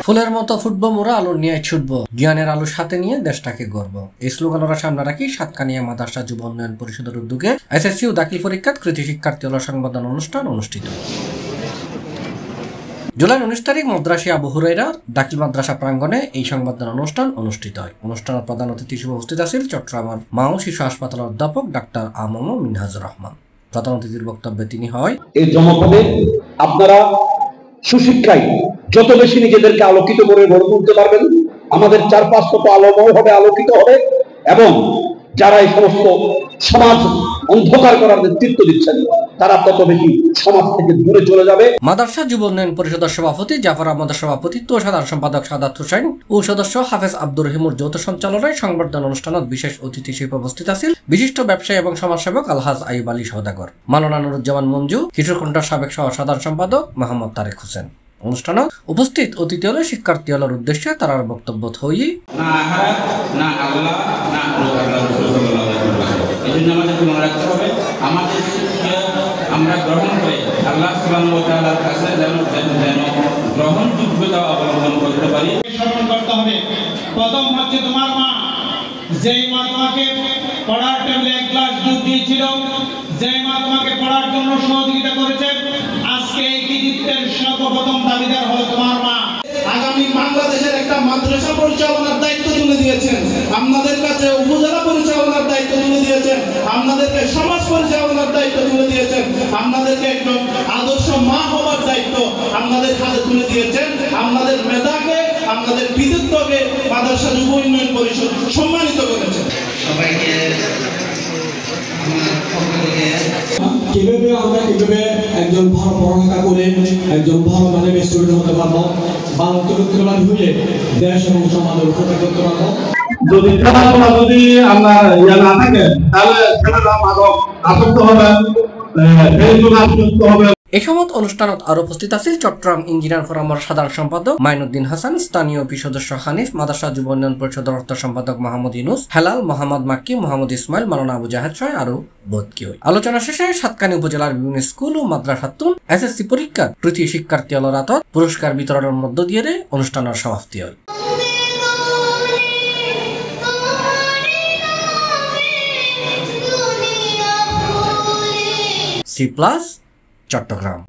ফুলের মতো ফুটবো মোরা আলোর নিয়ে ছুটবো, জ্ঞানের আলো সাথে নিয়ে দেশটাকে গর্ব। এই স্লোগানরা সামনে রাখি সাতকানিয়া মাদ্রাসা যুব উন্নয়ন পরিষদের উদ্যোগে এসএসসি ও দাখিল পরীক্ষার কৃতি শিক্ষার্থী সংবর্ধনা অনুষ্ঠান অনুষ্ঠিত। জুলাই 19 তারিখ মাদ্রাসা আবু হুরাইরা দাখিল মাদ্রাসা প্রাঙ্গণে এই সংবর্ধনা অনুষ্ঠান অনুষ্ঠিত হয়। অনুষ্ঠানের প্রধান অতিথি হিসেবে উপস্থিত আছেন চট্টগ্রামের মা ও শিশু হাসপাতালের অধ্যাপক ডাক্তার আমম মিনহাজুর রহমান। প্রধান অতিথির বক্তব্যে তিনি হয়, এই জনপদে আপনারা সুশিক্ষায় যত বেশি নিজেদেরকে আলোকিত করে গড়ে তুলতে পারবেন, আমাদের চারপাশ তত আলোময় হবে, আলোকিত হবে, এবং যারা এই সমস্ত সমাজ অন্ধকার করার নেতৃত্ব দিচ্ছেন তারা তত বেশি সমাজ থেকে দূরে চলে যাবে। মাদ্রাসা যুব উন্নয়ন পরিষদের সভাপতি জাফর আহমদের সভাপতিত্ব ও সাধারণ সম্পাদক সাদাত হোসেন ও সদস্য হাফেজ আব্দুর রহিমুর যৌথ সঞ্চালনায় সংবর্ধনা অনুষ্ঠানত বিশেষ অতিথি হিসেবে উপস্থিত আছেন বিশিষ্ট ব্যবসায়ী এবং সমাজসেবক আলহাজ আইব আলী সওদাগর, মাওলানা নুরুজ্জামান মঞ্জু, কিশোরকুণ্ডার সাবেক সহ সাধারণ সম্পাদক মোহাম্মদ তারেক হোসেন। অনুষ্ঠানে উপস্থিত অতিথি হলে শিক্ষার্থী হলের উদ্দেশ্যে তার বক্তব্য হই আমরা গ্রহণ করে আল্লাহ সুবহানাহু ওয়া তাআলার কাছে যেন গ্রহণযোগ্যতা অবলম্বন করতে পারি। স্মরণ করতে হবে, প্রথম হচ্ছে তোমার মা, যেই মা তোমাকে পড়ার টেবিলে এক গ্লাস দুধ দিয়েছিল, যেই মা তোমাকে পড়ার জন্য সহযোগিতা করেছে, আজকে এই কৃতিত্বের সর্বপ্রথম দাবিদার হলো তোমার মা। আগামী বাংলাদেশের একটা মাদ্রাসা পরিচালনার দায়িত্ব তুলে দিয়েছেন, আপনাদের কাছে উপজেলা পরিচালনার দায়িত্ব তুলে দিয়েছেন, আপনাদেরকে সমাজ পরিচালনার দায়িত্ব তুলে দিয়েছেন, আপনাদেরকে একজন আদর্শ মা হওয়ার দায়িত্ব আপনাদের হাতে তুলে দিয়েছেন। আপনাদের মেধাকে, আপনাদের কৃতিত্বকে মাদ্রাসা যুব উন্নয়ন পরিষদ সম্মানিত করেছেন। সবাইকে কিভাবে আমরা একজন ভালো পড়ালেখা করে একজন ভালো মানের স্টুডেন্ট হতে পারবো, ভালো চরিত্রবান হয়ে দেশ এবং সমাজের উপকার করতে পারবো। যদি আমরা না থাকে তাহলে আসক্ত হবে, এ সময় অনুষ্ঠানত আরো উপস্থিত আছেন চট্টগ্রাম ইঞ্জিনিয়ার ফোরামের সাধারণ সম্পাদক মাইনুদ্দিন হাসান, স্থানীয় পি সদস্য হানিফ, মাদ্রাসা যুব উন্নয়ন পরিষদের অর্থ সম্পাদক মোহাম্মদ ইউনুস, হেলাল, মোহাম্মদ মাক্কি, মোহাম্মদ ইসমাইল, মাওলানা আবু জাহেদ সহ আরো বোধকি হই। আলোচনা শেষে সাতকানি উপজেলার বিভিন্ন স্কুল ও মাদ্রাসাতুন এসএসসি পরীক্ষার কৃতি শিক্ষার্থী রাতত পুরস্কার বিতরণের মধ্য দিয়ে অনুষ্ঠানের সমাপ্তি হয়। C+ চট্টগ্রাম।